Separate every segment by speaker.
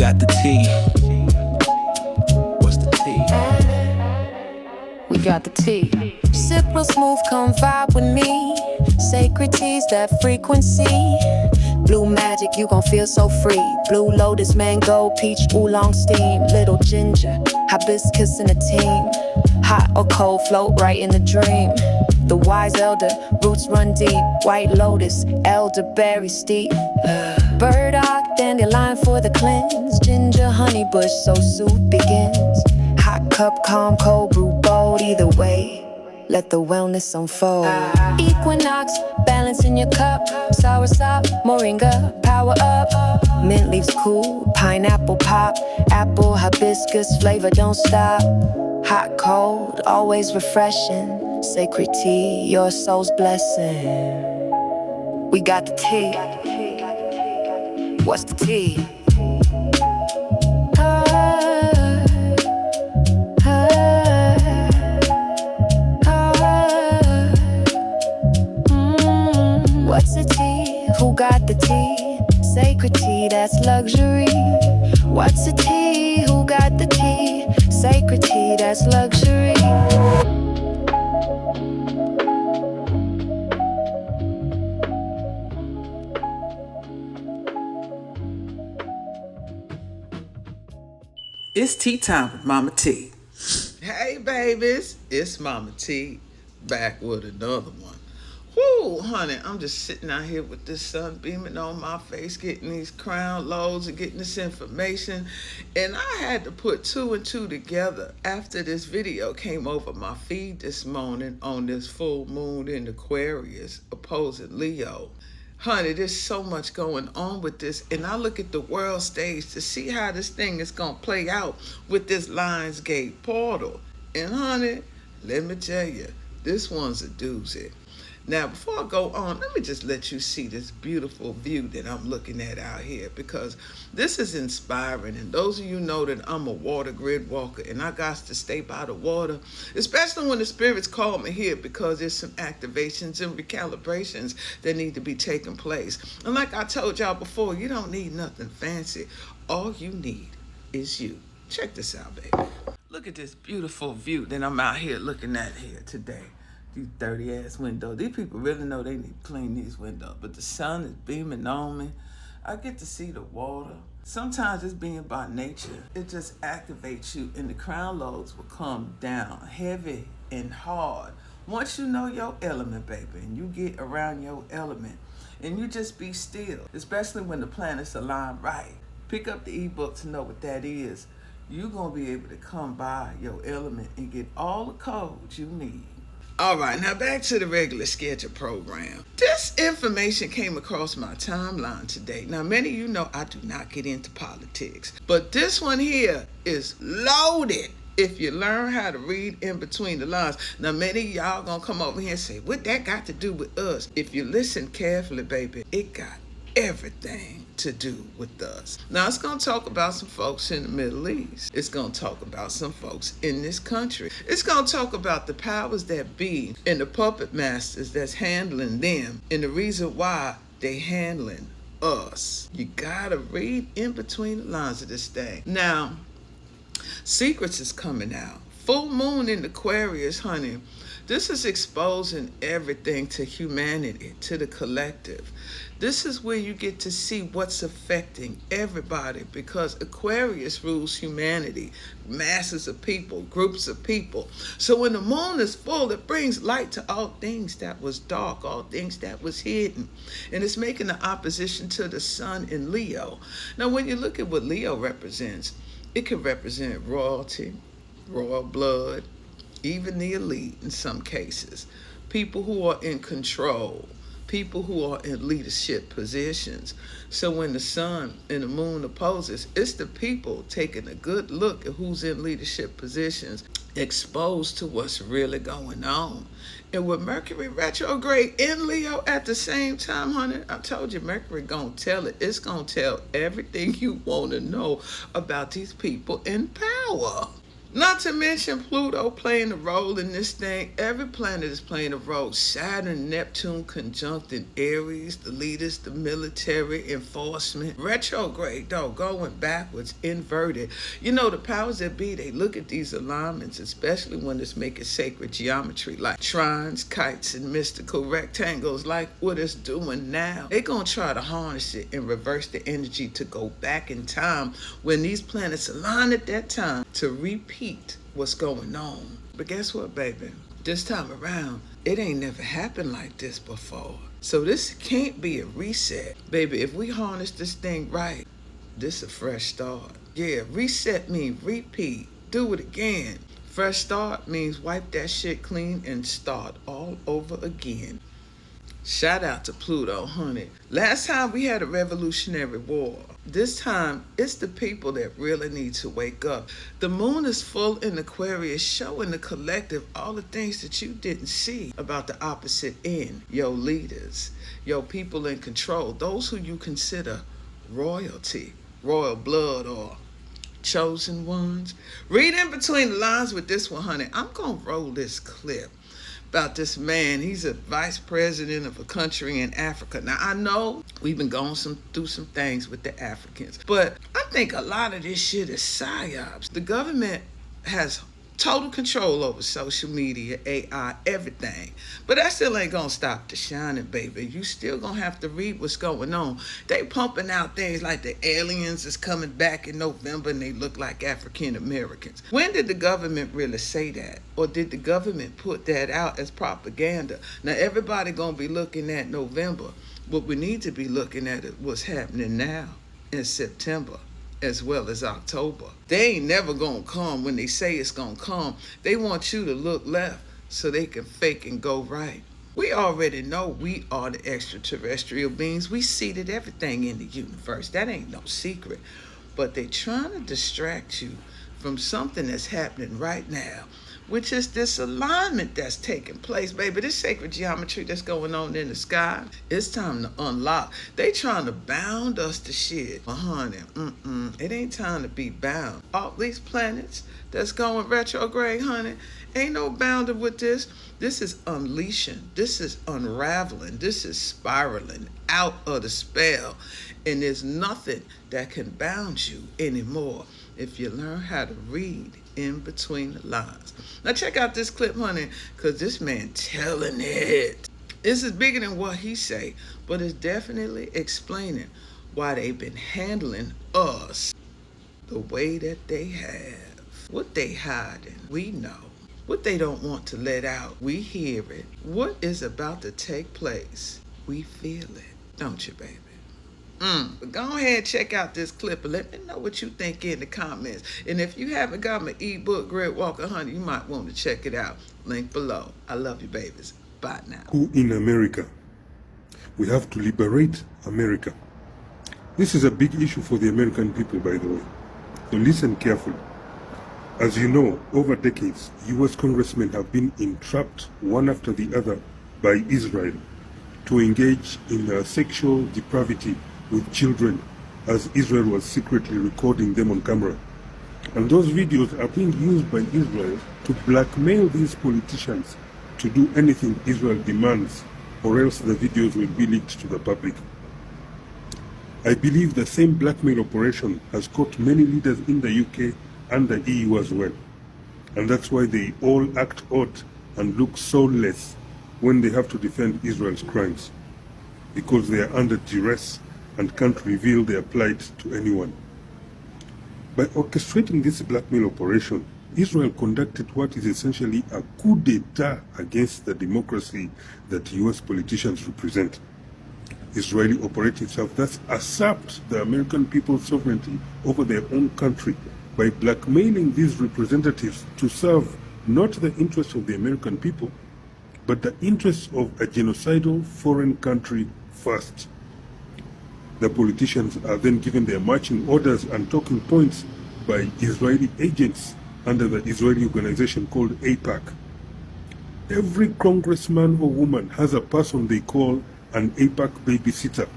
Speaker 1: got the tea? What's the tea?
Speaker 2: We got the tea. Sip real smooth, come vibe with me. Sacred teas, that frequency. Blue magic, you gon' feel so free. Blue lotus, mango, peach, oolong steam. Little ginger, hibiscus in a team. Hot or cold, float right in the dream. The wise elder, roots run deep. White lotus, elderberry steep. Burdock, dandelion for the cleanse. Ginger, honey bush, so soothe begins. Hot cup, calm, cold brew, bold. Either way, let the wellness unfold. Equinox, balance in your cup. Soursop, moringa, power up. Mint leaves cool, pineapple pop. Apple, hibiscus, flavor don't stop. Hot, cold, always refreshing. Sacred tea, your soul's blessing. We got the tea. What's the tea? What's the tea? Who got the tea? Sacred tea, that's luxury. What's the tea? Who got the tea? Sacred tea, that's luxury.
Speaker 3: It's tea time with MahMah Tea.
Speaker 4: Hey babies, it's MahMah Tea, back with another one. Whoo, honey, I'm just sitting out here with this sun beaming on my face, getting these crown loads and getting this information. And I had to put two and two together after this video came over my feed this morning on this full moon in Aquarius opposing Leo. Honey, there's so much going on with this, and I look at the world stage to see how this thing is going to play out with this Lionsgate portal. And honey, let me tell you, this one's a doozy. Now, before I go on, let me just let you see this beautiful view that I'm looking at out here, because this is inspiring. And those of you know that I'm a water grid walker, and I got to stay by the water, especially when the spirits call me here, because there's some activations and recalibrations that need to be taking place. And like I told y'all before, you don't need nothing fancy. All you need is you. Check this out, baby. Look at this beautiful view that I'm out here looking at here today. These dirty ass windows. These people really know they need to clean these windows. But the sun is beaming on me. I get to see the water. Sometimes it's being by nature. It just activates you, and the crown loads will come down heavy and hard. Once you know your element, baby, and you get around your element, and you just be still, especially when the planets align right. Pick up the ebook to know what that is. You're going to be able to come by your element and get all the codes you need. All right, now back to the regular schedule program. This information came across my timeline today. Now, many of you know I do not get into politics, but this one here is loaded if you learn how to read in between the lines. Now, many of y'all gonna come over here and say, what that got to do with us? If you listen carefully, baby, it got everything to do with us. Now, it's going to talk about some folks in the Middle East. It's going to talk about some folks in this country. It's going to talk about the powers that be and the puppet masters that's handling them and the reason why they handling us. You got to read in between the lines of this thing. Now, secrets is coming out. Full moon in Aquarius, honey. This is exposing everything to humanity, to the collective. This is where you get to see what's affecting everybody, because Aquarius rules humanity, masses of people, groups of people. So when the moon is full, it brings light to all things that was dark, all things that was hidden. And it's making the opposition to the sun in Leo. Now, when you look at what Leo represents, it can represent royalty, royal blood, even the elite in some cases, people who are in control, people who are in leadership positions. So when the sun and the moon opposes, it's the people taking a good look at who's in leadership positions, exposed to what's really going on. And with Mercury retrograde in Leo at the same time, honey, I told you Mercury gonna tell it. It's gonna tell everything you want to know about these people in power. Not to mention Pluto playing a role in this thing. Every planet is playing a role. Saturn, Neptune conjunct in Aries, the leaders, the military, enforcement. Retrograde, though, going backwards, inverted. You know, the powers that be, they look at these alignments, especially when it's making sacred geometry, like trines, kites, and mystical rectangles, like what it's doing now. They're going to try to harness it and reverse the energy to go back in time when these planets align at that time to repeat what's going on. But guess what, baby? This time around, it ain't never happened like this before. So this can't be a reset. Baby, if we harness this thing right, this a fresh start. Yeah, reset means repeat. Do it again. Fresh start means wipe that shit clean and start all over again. Shout out to Pluto, honey. Last time we had a revolutionary war. This time, it's the people that really need to wake up. The moon is full in Aquarius, showing the collective all the things that you didn't see about the opposite end. Your leaders, your people in control, those who you consider royalty, royal blood, or chosen ones. Read in between the lines with this one, honey. I'm going to roll this clip about this man. He's a vice president of a country in Africa. Now, I know we've been going through some things with the Africans, but I think a lot of this shit is psyops. The government has total control over social media, AI, everything. But that still ain't gonna stop the shining, baby. You still gonna have to read what's going on. They pumping out things like the aliens is coming back in November and they look like African Americans. When did the government really say that? Or did the government put that out as propaganda? Now everybody gonna be looking at November. What we need to be looking at is what's happening now in September, as well as October. They ain't never gonna come when they say it's gonna come. They want you to look left so they can fake and go right. We already know we are the extraterrestrial beings. We seeded everything in the universe. That ain't no secret. But they trying to distract you from something that's happening right now, which is this alignment that's taking place, baby. This sacred geometry that's going on in the sky, it's time to unlock. They trying to bound us to shit. Honey, it ain't time to be bound. All these planets that's going retrograde, honey, ain't no bounding with this. This is unleashing. This is unraveling. This is spiraling out of the spell. And there's nothing that can bound you anymore if you learn how to read in between the lines. Now check out this clip, honey, because this man telling it. This is bigger than what he say, but it's definitely explaining why they've been handling us the way that they have. What they hiding, we know. What they don't want to let out, we hear it. What is about to take place, we feel it. Don't you, baby? But go ahead and check out this clip and let me know what you think in the comments. And if you haven't got my ebook, Great Walker Honey, you might want to check it out. Link below. I love you, babies. Bye now.
Speaker 1: Who in America? We have to liberate America. This is a big issue for the American people, by the way. So listen carefully. As you know, over decades, US congressmen have been entrapped one after the other by Israel to engage in sexual depravity with children, as Israel was secretly recording them on camera. And those videos are being used by Israel to blackmail these politicians to do anything Israel demands, or else the videos will be leaked to the public. I believe the same blackmail operation has caught many leaders in the UK and the EU as well. And that's why they all act odd and look soulless when they have to defend Israel's crimes, because they are under duress and can't reveal their plight to anyone. By orchestrating this blackmail operation, Israel conducted what is essentially a coup d'etat against the democracy that US politicians represent. Israeli operatives have thus usurped the American people's sovereignty over their own country by blackmailing these representatives to serve not the interests of the American people, but the interests of a genocidal foreign country first. The politicians are then given their marching orders and talking points by Israeli agents under the Israeli organization called AIPAC. Every congressman or woman has a person they call an AIPAC babysitter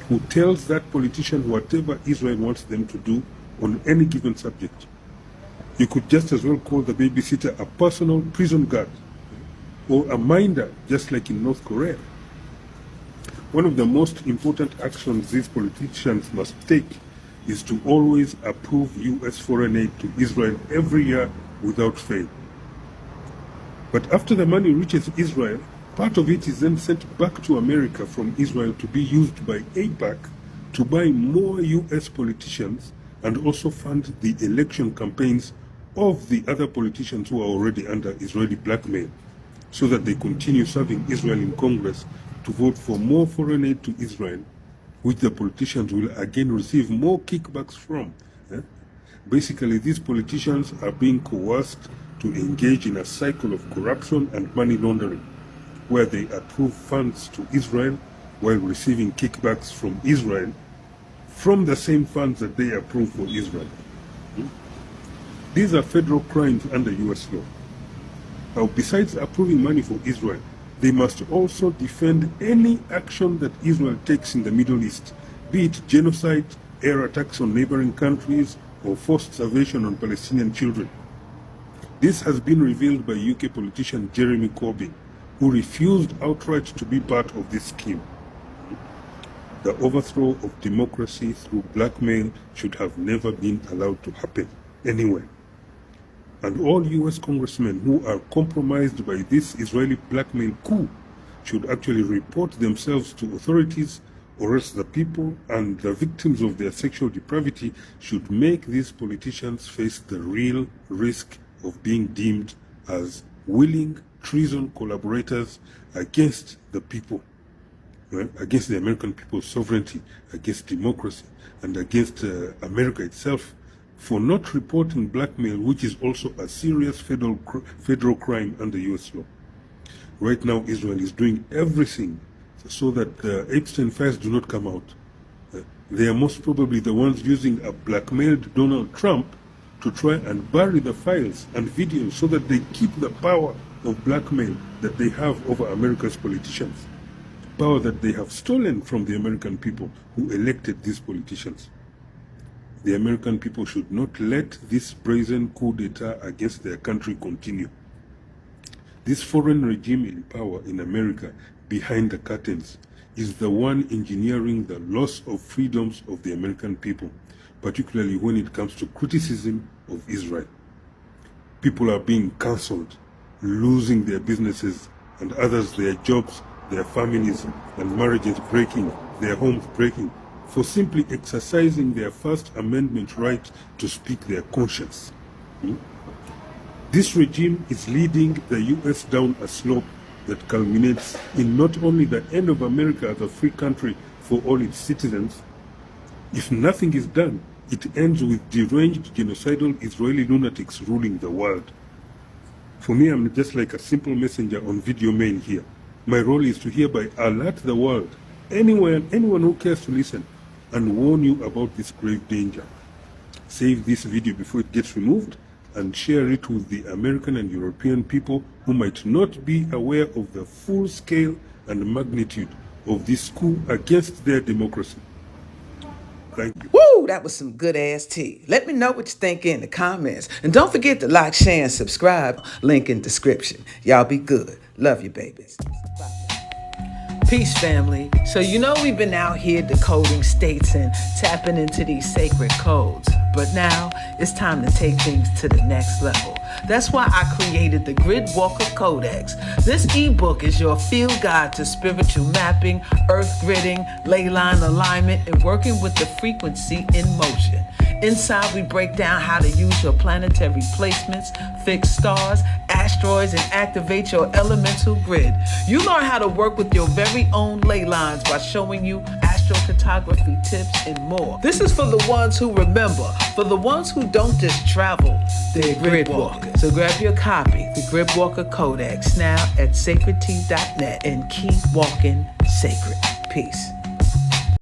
Speaker 1: who tells that politician whatever Israel wants them to do on any given subject. You could just as well call the babysitter a personal prison guard or a minder, just like in North Korea. One of the most important actions these politicians must take is to always approve U.S. foreign aid to Israel every year without fail. But after the money reaches Israel, part of it is then sent back to America from Israel to be used by AIPAC to buy more U.S. politicians and also fund the election campaigns of the other politicians who are already under Israeli blackmail, so that they continue serving Israel in Congress to vote for more foreign aid to Israel, which the politicians will again receive more kickbacks from. Basically, these politicians are being coerced to engage in a cycle of corruption and money laundering, where they approve funds to Israel while receiving kickbacks from Israel from the same funds that they approve for Israel. These are federal crimes under US law. Now, besides approving money for Israel, they must also defend any action that Israel takes in the Middle East, be it genocide, air attacks on neighboring countries, or forced starvation on Palestinian children. This has been revealed by UK politician Jeremy Corbyn, who refused outright to be part of this scheme. The overthrow of democracy through blackmail should have never been allowed to happen anywhere. And all US congressmen who are compromised by this Israeli blackmail coup should actually report themselves to authorities, or else the people and the victims of their sexual depravity should make these politicians face the real risk of being deemed as willing treason collaborators against the people, right? Against the American people's sovereignty, against democracy, and against America itself, for not reporting blackmail, which is also a serious federal crime under US law. Right now, Israel is doing everything so that the Epstein files do not come out. They are most probably the ones using a blackmailed Donald Trump to try and bury the files and videos so that they keep the power of blackmail that they have over America's politicians. Power that they have stolen from the American people who elected these politicians. The American people should not let this brazen coup d'etat against their country continue. This foreign regime in power in America, behind the curtains, is the one engineering the loss of freedoms of the American people, particularly when it comes to criticism of Israel. People are being cancelled, losing their businesses, and others their jobs, their families and marriages breaking, their homes breaking, for simply exercising their First Amendment right to speak their conscience. This regime is leading the US down a slope that culminates in not only the end of America as a free country for all its citizens. If nothing is done, it ends with deranged, genocidal Israeli lunatics ruling the world. For me, I'm just like a simple messenger on video mail here. My role is to hereby alert the world, anyone who cares to listen, and warn you about this grave danger. Save this video before it gets removed and share it with the American and European people who might not be aware of the full scale and magnitude of this coup against their democracy. Thank you.
Speaker 3: Woo, that was some good ass tea. Let me know what you think in the comments. And don't forget to like, share, and subscribe. Link in description. Y'all be good. Love you, babies. Peace, family. So you know we've been out here decoding states and tapping into these sacred codes. But now it's time to take things to the next level. That's why I created the Grid Walker Codex. This ebook is your field guide to spiritual mapping, earth gridding, ley line alignment, and working with the frequency in motion. Inside, we break down how to use your planetary placements, fix stars, asteroids, and activate your elemental grid. You learn how to work with your very own ley lines by showing you astrocartography tips and more. This is for the ones who remember, for the ones who don't just travel, they're grid walkers. So grab your copy, the Grid Walker Codex, now at sacredtea.net, and keep walking sacred. Peace.